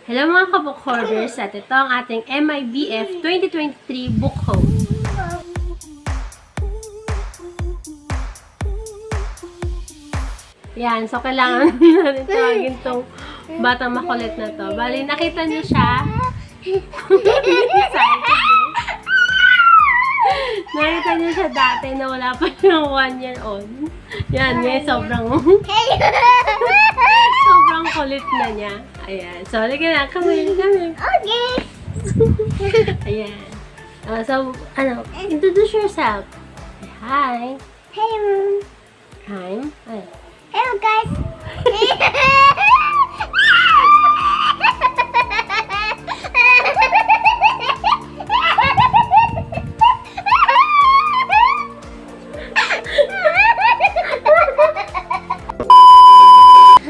Hello mga ka-book hoarders, at ito ang ating MIBF 2023 book haul. Yan, so kailangan natin tawagin itong batang makulit na to. Bali, nakita niyo siya. Nakita niyo siya dati na wala pa yung 1 year old. Yan, ngayon sobrang sobrang kulit na niya. Ayan. So, halika na. Come here. Okay. Ayan. So, introduce yourself. Hi. Hello. Hi. Ay. Hello, guys.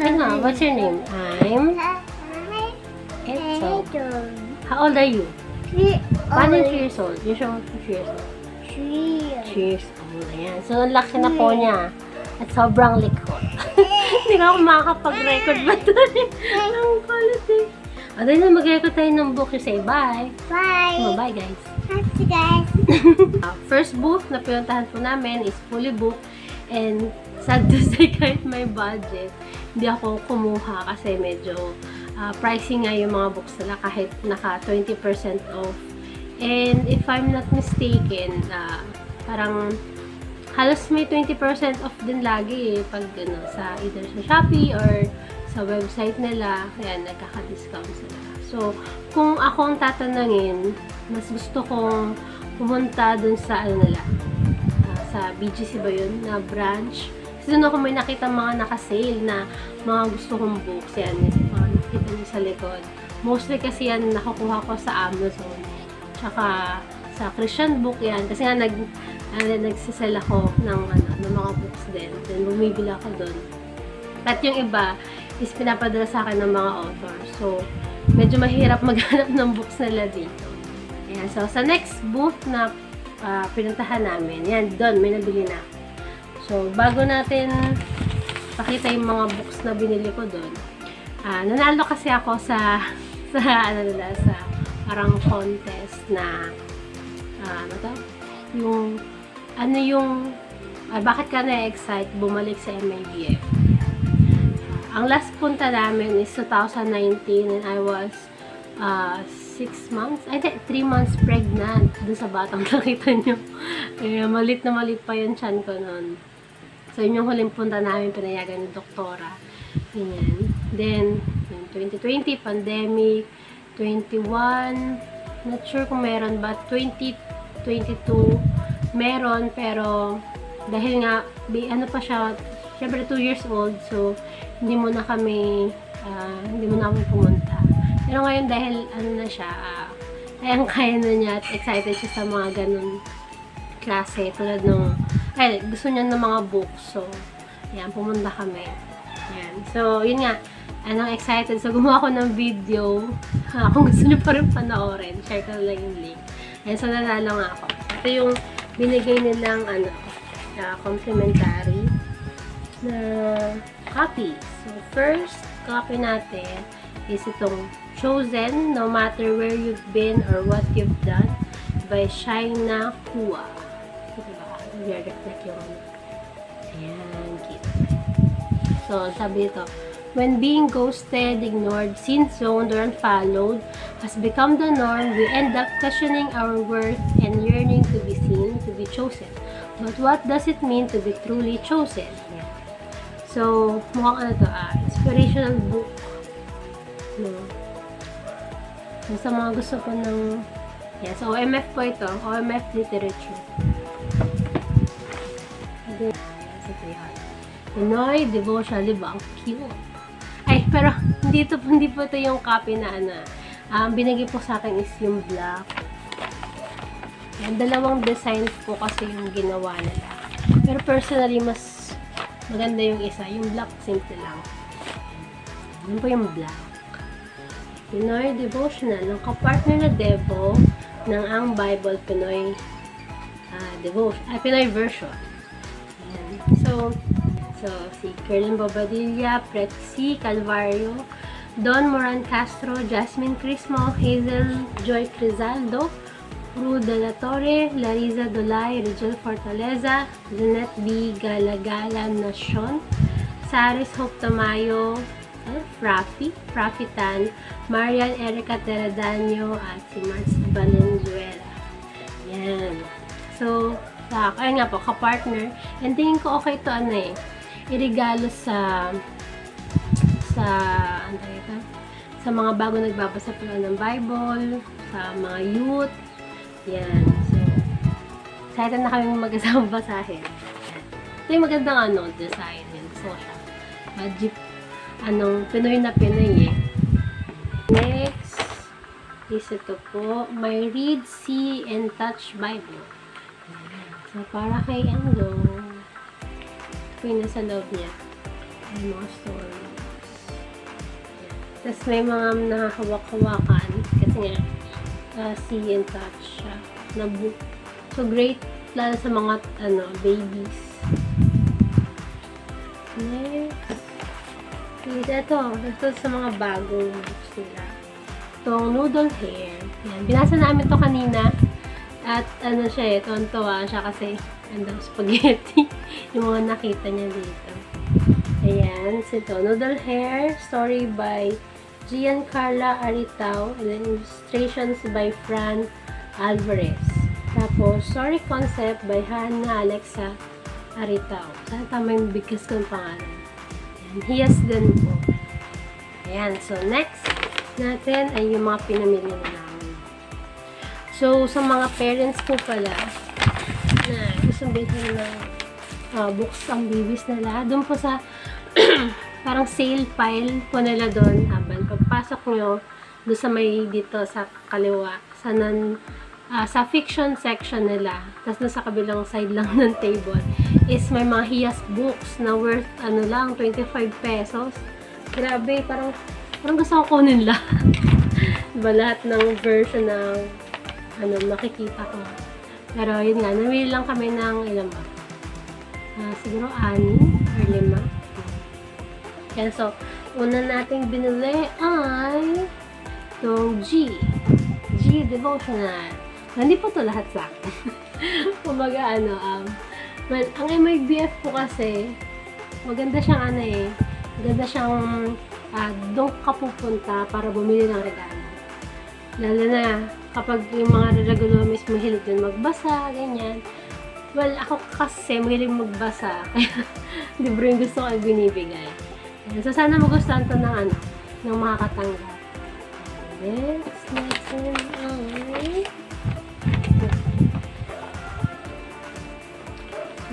Ano? What's your name? I'm Etso. How old are you? 1 and 3 years old. You show 3 years old. 3 years old. Ayan. So, ang laki na po niya. At sobrang likot. Hindi ka ako makakapag-record ba ito? Ang kulit eh. O, dahil na mag-record tayo ng book. You say bye. Bye. Oh, bye guys. Bye, guys. First booth na pinuntahan po namin is fully booked. And sad to say, kahit may budget, hindi ako kumuha kasi medyo pricey nga yung mga books nila kahit naka 20% off. And if I'm not mistaken, parang halos may 20% off din lagi eh, pag sa either sa Shopee or sa website nila, kaya nagkaka-discount sila. So, kung ako ang tatanungin, mas gusto kong pumunta dun sa nila, sa BGC ba yun, na branch. Kasi doon ako may nakita mga naka-sale na mga gusto kong books. Yan, mga nakita niyo sa likod. Mostly kasi yan nakukuha ko sa Amazon. Tsaka sa Christian book yan. Kasi nga nagsisell ako ng mga books din. Then bumibili ako doon. At yung iba is pinapadala sa akin ng mga author. So, medyo mahirap maghanap ng books nila dito. Ayan. So, sa next booth na pinuntahan namin. Yan, doon, may nabili na. So, bago natin pakita yung mga books na binili ko doon, nanalo kasi ako sa parang contest na, bakit ka na-excite bumalik sa MIBF? Ang last punta namin is 2019 and I was 3 months pregnant dun sa batang nakita nyo. Malit na malit pa yung chan ko nun. So, yun yung huling punta namin, pinayagan ni doktora. Ganyan. Then, 2020, pandemic, 21, not sure kung meron ba, 2022, meron, pero dahil nga, pa siya, syempre 2 years old, so, hindi mo na kami pumunta. Pero ngayon, dahil na siya, kaya na niya at excited siya sa mga ganun klase, tulad nung, gusto niya ng mga books. So, yan, pumunta kami. Yan. So, yun nga, excited. So, gumawa ko ng video. Kung gusto niyo pa rin panoorin, share ko lang yung link. Yan, so, nanalo nga ako. Ito yung binigay nilang, complimentary na copy. So, first copy natin is itong Chosen, No Matter Where You've Been or What You've Done by Shaina Hua. Diba? I-reflect yung ayan, cute. So, sabi ito, when being ghosted, ignored, sin-zoned, or unfollowed has become the norm, we end up questioning our worth and yearning to be seen, to be chosen. But what does it mean to be truly chosen? Ayan. So, mukhang inspirational book. No. Sa mga gusto ko ng so OMF po ito, OMF literature. Pinoy devotional, diba? Ang cute. Ay, pero hindi po ito yung copy na binigay po sa akin is yung black. Yan, dalawang designs po kasi yung ginawa nila. Pero personally, mas maganda yung isa. Yung black, simple lang. Yan po yung black. Pinoy Devotional, ng kapartner na Devo ng Ang Bible Pinoy Pinoy version. Ayan. So si Kerlin Bobadilla, Pretzi Calvario, Don Moran Castro, Jasmine Crismo, Hazel Joy Crizaldo, Ru de la Torre, Larissa Dolay, Rigel Fortaleza, Jeanette B. Galagala Nacion, Saris Hope Tamayo, Rafi Tan, Marian Erica Teredaño, at si Mars Valenzuela. Yan. So, ayun nga po, kapartner. And tingin ko okay to irigalo sa mga bago nagbabasa po ng Bible, sa mga youth. Yan. So, excited na kami mag-asama basahin. Ito yung magandang design. Yan. So, siya. Pinoy na Pinoy eh. Next is ito po, My Read, See, and Touch Bible. So, para kay ito yung nasa loob niya. May mga stories. Tapos may mga nakahawak-hawakan. Kasi nga, see and touch siya. Na book. So, great lalo sa mga, babies. Next. Ito sa mga bagong books nila. Itong Noodle Hair. Yan. Binasa namin to kanina. At siya tuwan-tuwa siya kasi spaghetti. Yung mga nakita niya dito. Ayan. So ito, Noodle Hair. Story by Giancarla Aritao. And then illustrations by Fran Alvarez. Tapos, story concept by Hannah Alexa Aritao. Sana tama yung bigkas kong pangalan. Hiyas din po. Ayan. So, next natin ay yung mga pinamili na namin. So, sa mga parents ko pala na gustong bilhin ng books ang babies nila, doon po sa parang sale pile po nila doon. Habang pagpasok nyo, doon sa may dito sa kaliwa, sa fiction section nila, tapos doon sa kabilang side lang ng table, is may mga hiyas books na worth, 25 pesos. Grabe, parang gusto ko kunin lahat. Diba, lahat ng version ng, makikita ko. Pero, yun nga, namili lang kami ng ilan ba? Siguro 6 or 5. Yan, so, una nating binili ay itong G Devotional. Hindi po to lahat sa akin. Kumbaga, well, ang MIBF po kasi, maganda siyang maganda siyang doon ka pupunta para bumili ng regalo. Lalo na, kapag yung mga regalo mismo hilig din magbasa, ganyan. Well, ako kasi mahilig magbasa. Kaya, libro yung gusto ko binibigay. So, sana magustuhan to ng makakatanggap. Next ay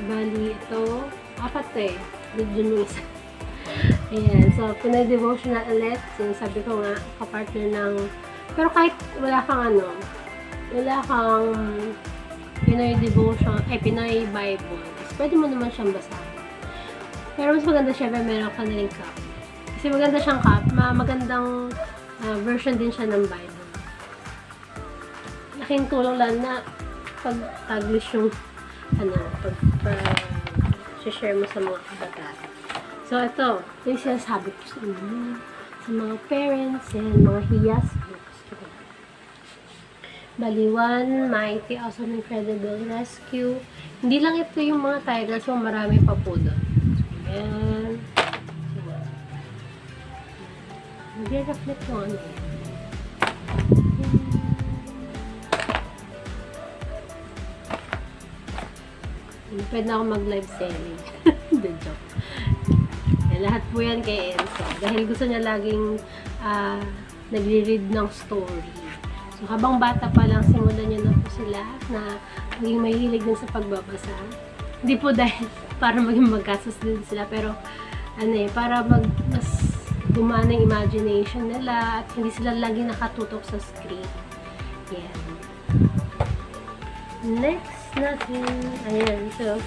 bali ito, 4 Dun yung isa. Ayan, so Pinoy Devotional ulit. Sinasabi ko nga, kapartner ng, pero kahit wala kang Pinoy Devotion, Pinoy Bible, pwede mo naman siyang basahin. Pero mas maganda syempre meron ka na rin cup. Kasi maganda siyang cup, magandang version din siya ng Bible. Laking tulong lang na pag-taglish yung share mo sa mga kabataan. So, ito yung sinasabi ko sa inyo, sa mga parents and mga hiyas books. Bali, One Mighty Awesome Incredible Rescue. Hindi lang ito yung mga titles, so marami pa po doon. Ayan. Nag-reflect ko pwede na ako mag-live selling. The joke. Lahat po yan kay Enzo. Dahil gusto niya laging nagre-read ng story. So, habang bata pa lang, simulan niya na po sila na maging mahilig din sa pagbabasa. Hindi po dahil para maging magkasos din sila, pero para mas gumana yung imagination nila at hindi sila lagi nakatutok sa screen. Yan. Next natin, ayan, so,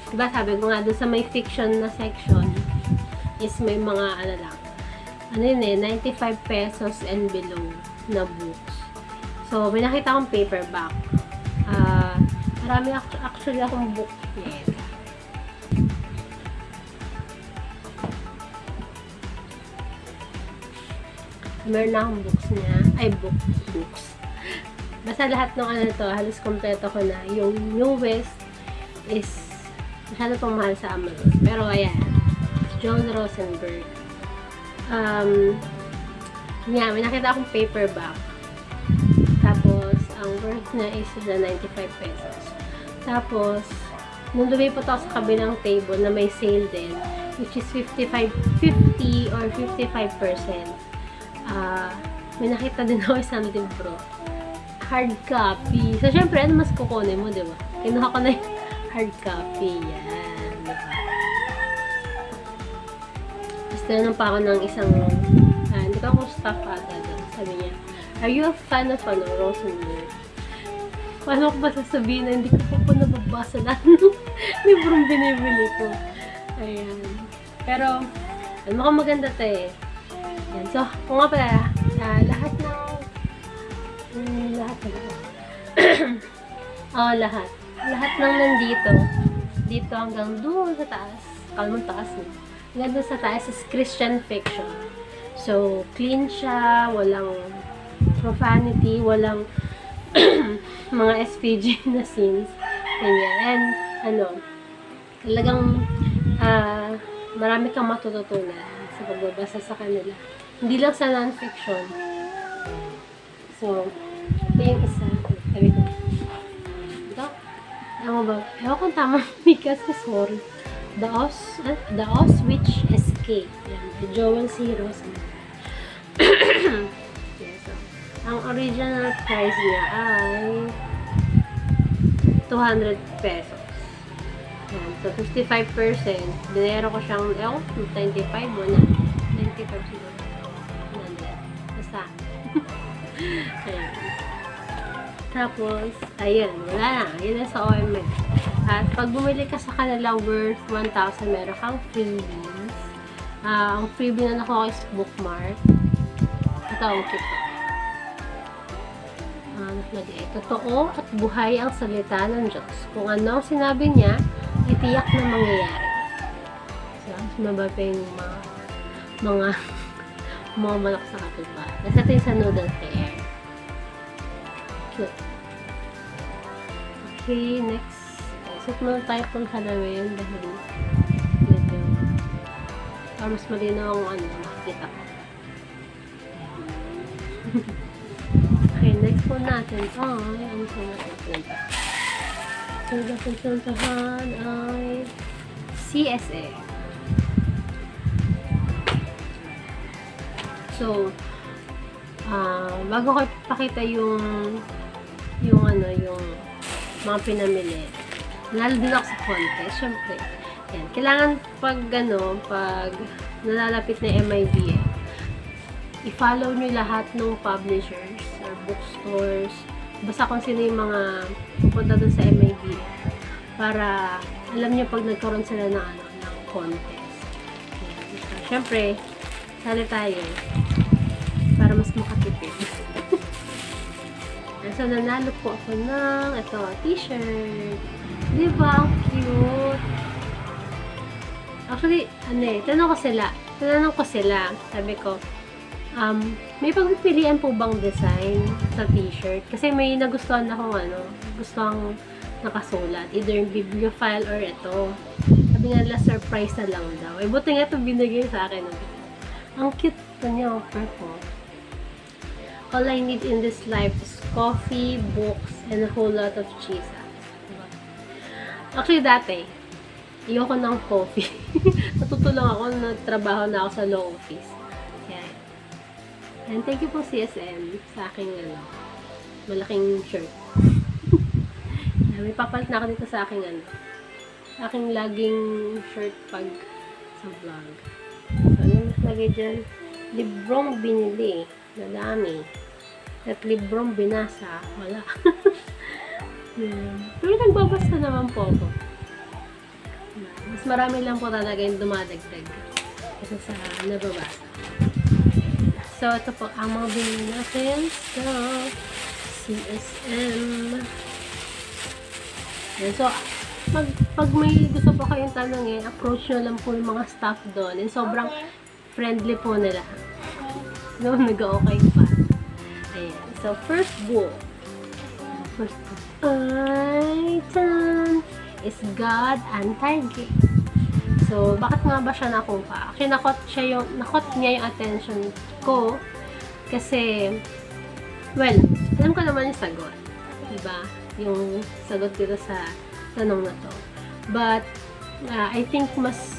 diba sabi ko nga, doon sa may fiction na section, is may mga, 95 pesos and below na books. So, may nakita akong paperback. Marami actually akong book. Yes. Meron na akong books niya. Ay, books. Basta lahat ng ano to, halos kompleto ko na. Yung newest is masyado pang mahal sa Amazon. Pero ayan, Joan Rosenberg. May nakita akong paperback. Tapos, ang worth niya is the 95 pesos. Tapos, nung lumipat ako sa kabilang table na may sale din, which is 50 or 55%, may nakita din ako isang libro. Hard copy. So, syempre, ano mas kukunin mo, di ba? Kinuha ko na yung hard copy. Yan. Di ba? Tapos, tinanong pa ako ng isang, hindi ko ako staff ata doon. Sabi niya, are you a fan of Rosenberg? Paano ko ba sasabihin na hindi ko po nababasa lahat ng librong binibili ko? Ayan. Pero, mukhang maganda to eh. Ayan. So, kung nga pala, lahat ng nandito, dito hanggang doon sa taas, kalmang taas na. Hanggang doon sa taas is Christian fiction. So, clean siya, walang profanity, walang mga SPG na scenes. Ganyan. And, talagang marami kang matututunan sa pagbabasa sa kanila. Hindi lang sa non-fiction. So, ito yung isa. Sabi ko, ito? Tama ba? Ewan kung tama. Because, sorry. The Auschwitz Escape. Yan. The Joel C. Rosenberg. So, ang original price niya ay 200 pesos. Yan. So, 55%. Dinero ko siyang, 95 mo na. 95 siguro. Basta. Ayan. Tapos, ayan. Wala na. Yun na sa OMX. At pag bumili ka sa kanila worth 1,000, meron kang freebies. Ang freebie na nakuha is bookmark. Ito, ang cute. Naglagay. Totoo at buhay ang salita ng Diyos. Kung ano ang sinabi niya, ay tiyak na mangyayari. So, mas mababa yung mga manok sa katupa. Tapos ito yung sa noodle fair. Cute. Okay, next. Suot muna tayo pang halawin dahil medyo mas malinaw ang makikita ko. Okay, next po natin ay ano sa natin punta? So, natin puntahan ay CSA. So, bago ko ipakita yung mga pinamili, lalo din ako sa contest, syempre. Yan. Kailangan pag nalalapit na MIDF, i-follow nyo lahat ng publishers or bookstores, basta kung sino yung mga pupunta dun sa MIDF, para alam nyo pag nagkaroon sila ng contest. Yan. So, syempre, sali tayo para mas makatipid. So, nanalo po ako ng t-shirt. Diba? Ang cute. Actually, tinanong ko sila. Sabi ko, may pagpipilian po bang design sa t-shirt? Kasi may nagustuhan akong gustuhang nakasulat. Either yung bibliophile or ito. Sabi nila, surprise na lang daw. Buti nga ito binigay sa akin. Ang cute niya, purple. All I need in this life is coffee, books, and a whole lot of cheese. Diba? Actually, dati, ayoko ng coffee. Natutulong ako, nagtrabaho na ako sa law office. Kaya, and thank you po CSM sa aking malaking shirt. May papalit na ako dito sa aking aking laging shirt pag sa vlog. So, ano mas lagay dyan? Librong binili. Nadami. At librong binasa. Wala. Pero nagbabasa naman po ako. Mas marami lang po talaga yung dumadagdag kasi sa nababasa. So, ito po ang mga binili natin sa CSM. Yan. So, pag may gusto po kayong tanongin, approach nyo lang po yung mga staff doon. And sobrang friendly po nila. No, nag-okay pa. Ayan. So, first book. Ay, tan! Is God Anti-Gay. So, bakit nga ba siya nakuha? Actually, nakot niya yung attention ko. Kasi, well, alam ko naman yung sagot. Diba? Yung sagot dito sa tanong na to. But, I think mas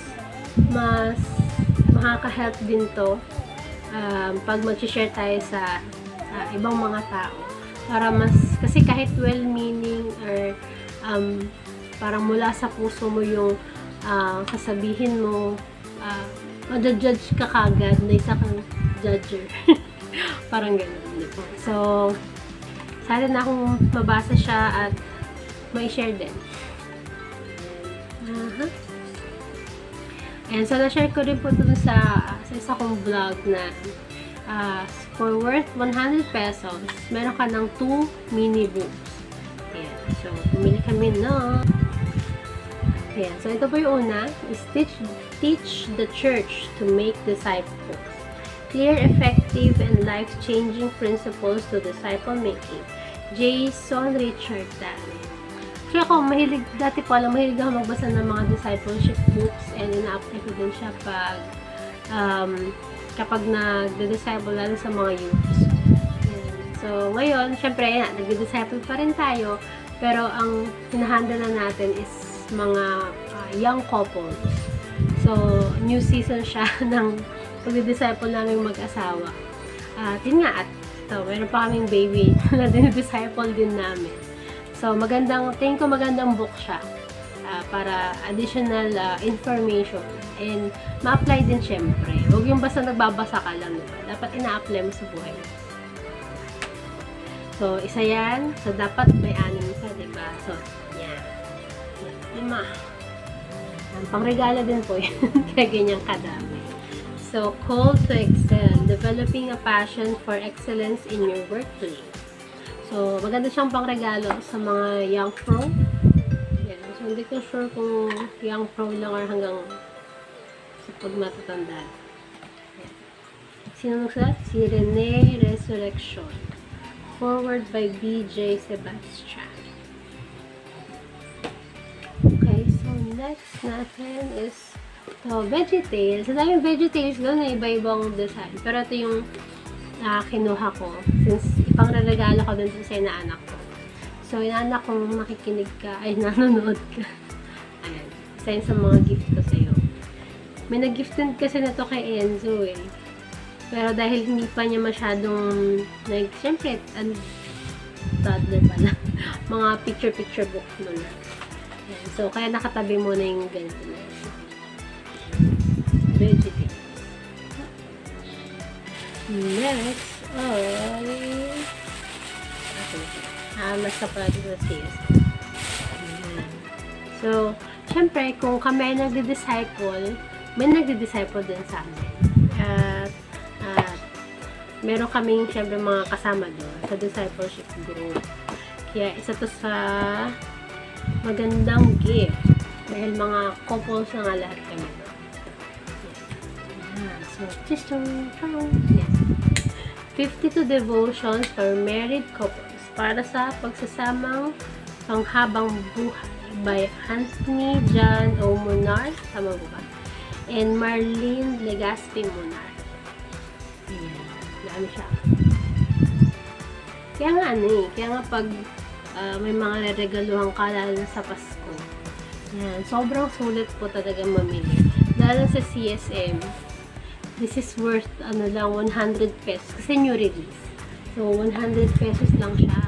makaka-help din to pag mag-share tayo sa ibang mga tao. Para kasi kahit well-meaning or parang mula sa puso mo yung sasabihin mo, ma-judge ka kagad na isa kang judger. Parang gano'n. So, sana na akong mabasa siya at ma-share din. And so, na-share ko rin po ito sa isa kong vlog na for worth 100 pesos, meron ka ng 2 mini books. Ayan. So, bumili kami na. Ayan. So, ito po yung una is teach the church to make disciples. Clear, effective, and life-changing principles to disciple-making. Jason Richard Tan. Kaya ako, dati po alam, mahilig ako magbasa ng mga discipleship books and ina-apply ko din siya kapag nag-disciple lalo sa mga youths. So, ngayon, syempre, nag-disciple pa rin tayo, pero ang hinahandle na natin is mga young couples. So, new season siya ng pag-disciple namin mag-asawa. At yun nga, meron pa kaming baby na din-disciple din namin. So, tingin ko magandang book siya para additional information and ma-apply din syempre. Huwag yung basta nagbabasa ka lang, diba? Dapat ina-apply mo sa buhay mo. So, isa yan. So, dapat may 6 ka, diba? So, yan. 5. Pangregalo din po yun. Kaya ganyang kadami. So, call to excel. Developing a passion for excellence in your workplace. So, maganda siyang pangregalo sa mga young pro. Yan. So, hindi ko sure kung young pro lang or hanggang sa pag matatanda. Yan. Sino nagsulat? Si Rene Resurrection. Forward by B.J. Sebastian. Okay, so next natin is VeggieTales. Sa daming VeggieTales doon na iba-ibang design. Pero ito yung kinuha ko since ipangregalo ko dun sa inaanak ko. So, inaanak ko nakikinig ka, ay nanonood ka. Ayan. Isa yun sa mga gift ko sa'yo. May nag-gifted kasi na to kay Enzo eh. Pero dahil hindi pa niya masyadong siyempre, toddler pa lang. Mga picture-picture book muna. Ayan. So, kaya nakatabi mo na yung ganito na. VeggieTales. Next nasa pala dito sa CS. So, syempre, kung kami ay nagdi-disciple, may nagdi-disciple din sa amin. At meron kaming syempre mga kasama doon sa discipleship group. Kaya isa to sa magandang gift dahil mga couples na nga lahat kami doon. So, just yes. 52 devotions for married couples para sa pagsasamang panghabang buhay by Anthony John O. Munar, tama ba? And Marlene Legaspi Munar. Ayan, dami siya. Kaya nga pag may mga regaluhan ka lalo sa Pasko. Ayan, sobrang sulit po talaga mamili. Lalo sa CSM, this is worth lang 100 pesos kasi new release. So 100 pesos lang siya.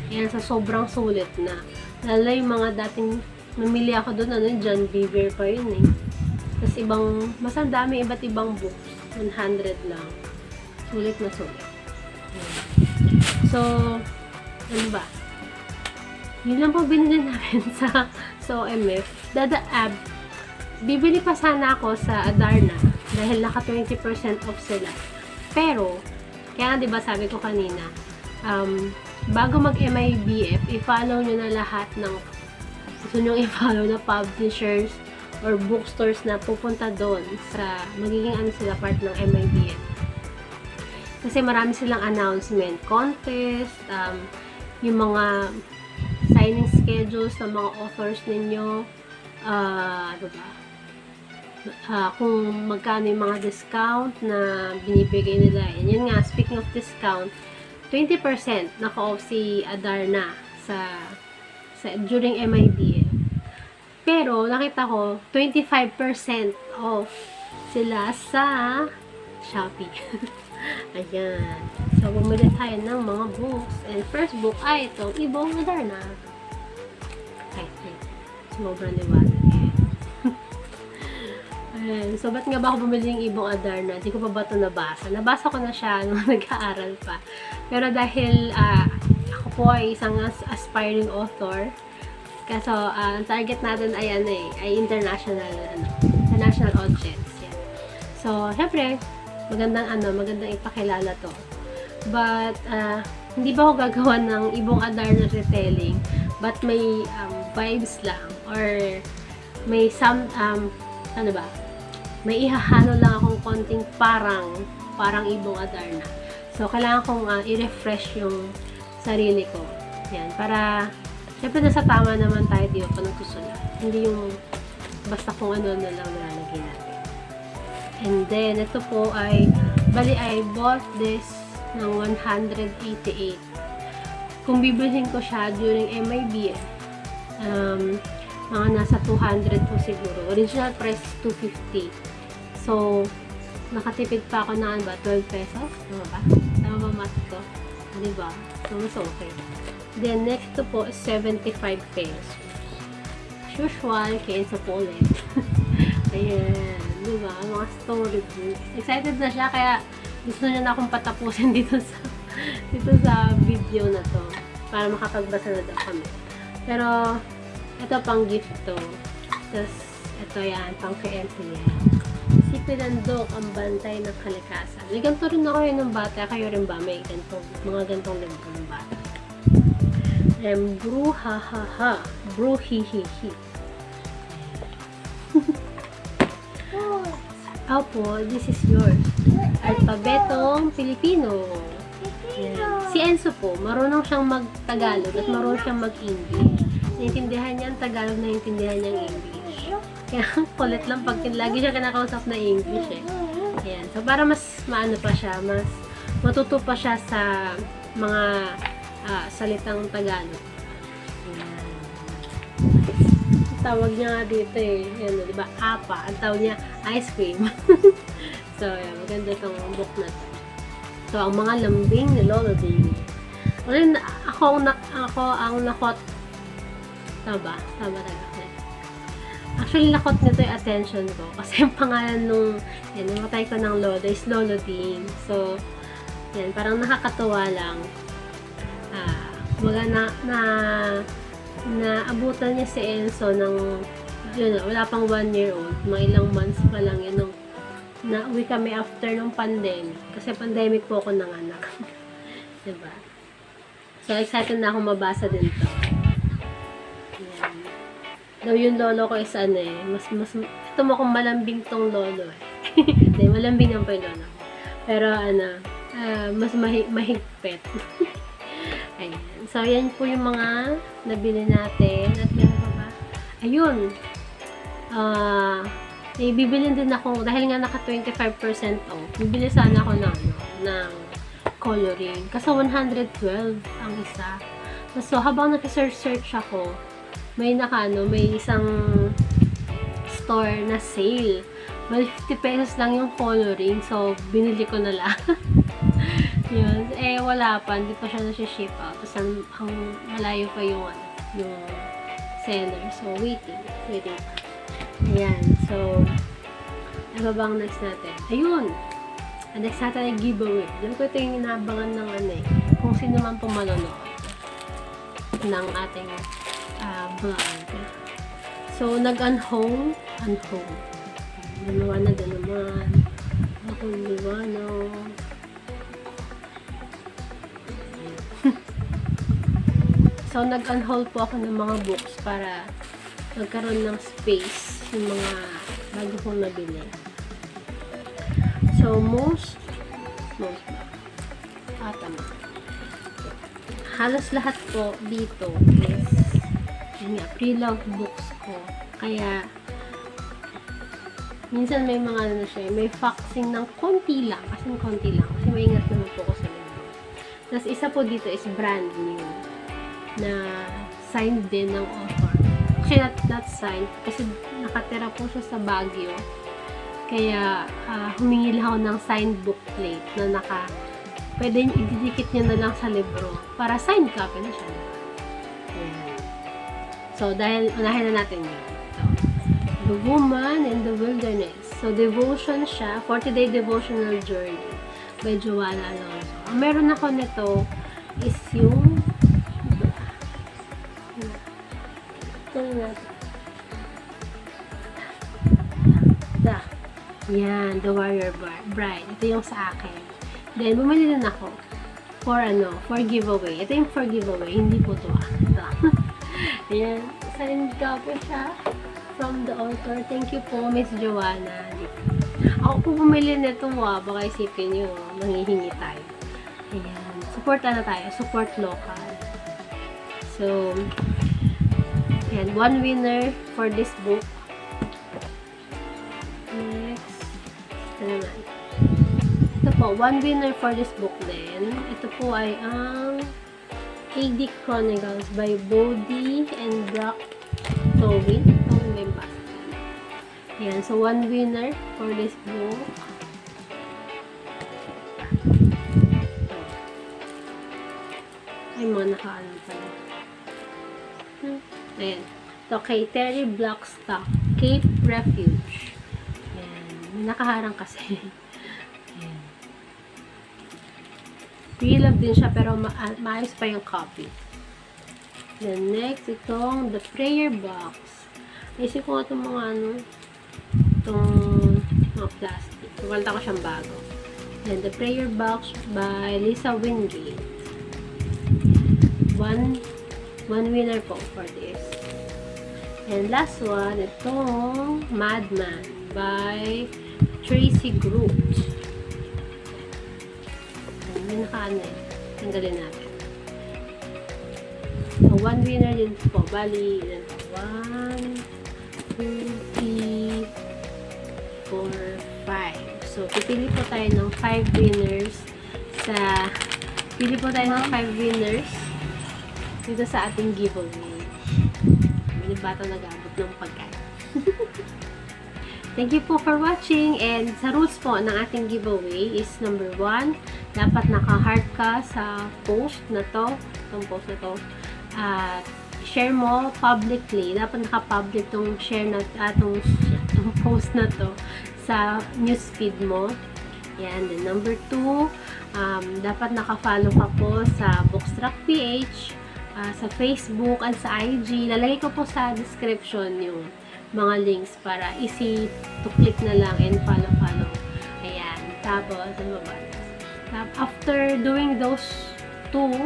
Yan sa sobrang sulit na. Lalo yung mga dating namili ako doon, John Beaver pa yun eh. Tapos mas ang dami iba't ibang books. 100 lang. Sulit na sulit. So, ano ba? Yun lang po binili namin sa OMF. Bibili pa sana ako sa Adarna dahil naka 20% off sila. Pero, kaya nga diba sabi ko kanina, bago mag-MIBF, i-follow nyo na lahat ng gusto nyo i-follow na publishers or bookstores na pupunta doon sa magiging sila part ng MIBF. Kasi marami silang announcement, contest, yung mga signing schedules ng mga authors ninyo, kung magkano yung mga discount na binibigay nila. And yun nga, speaking of discount, 20% naka-off si Adarna during MIBF. Pero, nakita ko, 25% off sila sa Shopee. Ayan. So, bumili tayo ng mga books. And first book ay itong Ibong Adarna. Ay, sumobra ni Wally. Ayan. So, ba't nga ba ako bumili ng Ibong Adarna? Hindi ko pa ba ito nabasa? Nabasa ko na siya nung nag-aaral pa. Pero dahil ako po ay isang aspiring author, kaso ang target natin ay international audience. Yan. So, syempre, magandang ipakilala to. But, hindi ba ako gagawa ng Ibong Adarna retelling? But may vibes lang or may may ihahalo lang akong konting parang Ibong Adarna. So, kailangan kong i-refresh yung sarili ko. Yan, para syempre nasa tama naman tayo dito pa nagsusulat. Hindi yung basta kung ano na lang nalalagay natin. And then, ito po I bought this ng 188. Kung bibilhin ko siya during MIBF, mga nasa 200 po siguro. Original price is 250. So, nakatipid pa ako ng 12 pesos? Tama ba? Tama ba math ko? Diba? So, mas okay. Then, next to po is 75 pesos. As usual, kaya sa Poland. Ayan. Diba? Mga storybooks. Excited na siya, kaya gusto niya na akong patapusin dito sa video na to. Para makapagbasa na daw kami. Pero, ito pang gift to. Tapos, ito yan, pang KNC yan. Si Pilandok, ang bantay ng kalikasan. May ganito rin ako yun ng bata. Kayo rin ba? May mga gantong libro ng bata. Brew ha ha ha. Brew hi hi hi. Opo, this is yours. Alpabetong Pilipino. Yan. Si Enzo po, marunong siyang mag-Tagalog at marunong siyang mag-English. Naintindihan niya ang Tagalog, naintindihan niya ang English. Kaya kulit lang pag lagi siya kinakausap na English eh. Ayan. So, para mas maano pa siya, mas matuto pa siya sa mga salitang Tagalog. Ayan. Tawag niya nga dito eh. Ayan, diba? Apa. Ang tawag niya, ice cream. So, ayan. Maganda itong book na to. So, ang mga lambing ni Lolo Ding. Ako ang nakot. Tama ba? Tama talaga. Actually, nakot nito yung attention ko. Kasi yung pangalan nung namatay ko ng Lolo is Lolo Ding. So, yan, parang nakakatuwa lang. Naabutan niya si Enzo ng, wala pang 1 year old. Mga ilang months pa lang yun. Nauwi kami after ng pandemic. Kasi pandemic po ako ng anak. Diba? So, excited na ako mabasa din to. Daw yung lolo ko is ito mo kung malambing tong lolo eh. Hindi, malambing ang pa yung lolo. Pero mas mahigpit. Ayan. So, yan po yung mga nabili natin. At meron pa ba? Ayun. Bibilin din ako, dahil nga naka 25% off, bibili sana ako ng coloring. Kasi 112 ang isa. So, habang nag-search ako, may isang store na sale. May 50 pesos lang yung coloring. So, binili ko na lang. Yun. Wala pa. Hindi pa siya nasi-ship out. Tapos, ang malayo pa yung seller. So, waiting pa. Ayan. So, ano ba ang next natin? Ayun! Ang next natin ay giveaway. Diyan ko ito yung inabangan ng kung sino man pong manonood ng ating vlog. So, nag-unhome. Liwanag na naman. Akong liwanag. So, nag-unhaul po ako ng mga books para magkaroon ng space yung mga bago kong nabili. So, most ba? Tama. Halos lahat po dito is yun nga, pre-loved books ko. Kaya, minsan may mga ano siya, may faxing ng konti lang. Kasi maingat naman po ko sa libro. Tapos, isa po dito is brand new na signed din ng author. Actually, not signed kasi nakatira po siya sa Baguio. Kaya, humingi lang ako ng signed bookplate na pwede ididikit niyo na lang sa libro para signed copy na siya. Ayan. So, dahil unahin na natin yun. The Woman in the Wilderness. So, devotion siya, 40-day devotional journey by Joanna Alonso. Ang meron ako nito is yung ito na natin. Yan, The Warrior Bride. Ito yung sa akin. Then, bumili din ako for giveaway. Ito yung for giveaway, hindi po ito. Ayan, signed copy siya from the author. Thank you po, Miss Joanna. Ako po bumili nito, baka isipin nyo, manghihingi tayo. Ayan, support local. So, ayan, one winner for this book. Next, ito naman. Ito po, one winner for this book din. Ito po ay ang AD Chronicles by Bodhi and Brock Towin. Towin ba yung basta? Ayan, so one winner for this book. Ay, mga nakaano pala. Ayan. Ito kay Terry Blackstock, Cape Refuge. Ayan. May nakaharang kasi. Pre-love din siya, pero maayos pa yung copy. Then next, itong The Prayer Box. Naisip ko nga itong mga itong mga plastic. Tumalta ko siyang bago. Then The Prayer Box by Lisa Wingate. One winner po for this. And last one, itong Madman by Tracy Groot. May nakaano eh. Tanggalin natin. So, one winner din po. Bali, 1, 2, 3, 4, 5. So, pipili po tayo ng 5 winners dito sa ating giveaway. May bata nag-abot ng pagkain. Thank you po for watching, and sa rules po ng ating giveaway is number 1, dapat naka-heart ka sa post na to, itong post na to, at share mo publicly, dapat naka-public tong share na, itong post na to sa newsfeed mo. Yan, then number 2, dapat naka-follow ka po sa Bookstruck PH, sa Facebook at sa IG. Lalagay ko po sa description yung mga links para easy to click na lang and follow. Ayan. Tapos, after doing those 2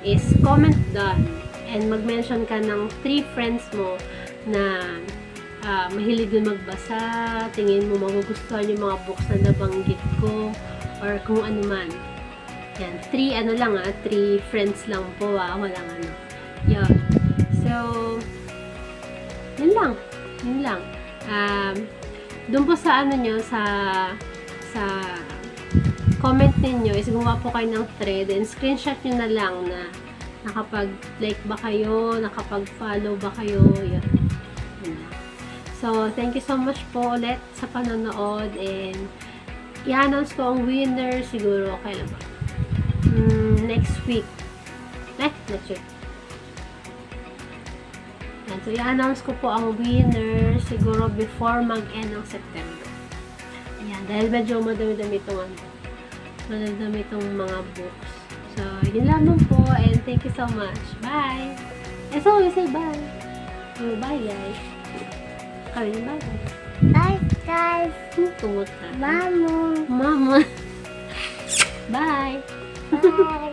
is comment done and mag-mention ka ng 3 friends mo na mahilig din magbasa, tingin mo magugustuhan yung mga books na nabanggit ko or kung ano man. Yan. 3 friends lang po, walang ano. Yan. So, yun lang. Doon po sa sa comment ninyo is gumawa po kayo ng thread and screenshot nyo na lang na nakapag-like ba kayo, nakapag-follow ba kayo, yun. So, thank you so much po ulit sa panonood, and i-announce ko ang winner siguro kailan ba? Next week. Next week. So, i-announce ko po ang winner siguro before mag-end ng September. Ayan, dahil medyo madami-dami itong mga books. So, yun lamang po, and thank you so much. Bye! And so, you say bye. So, bye guys. Kami bye guys. Bye, guys. Tungot na. Mama. Mama. Bye! Bye.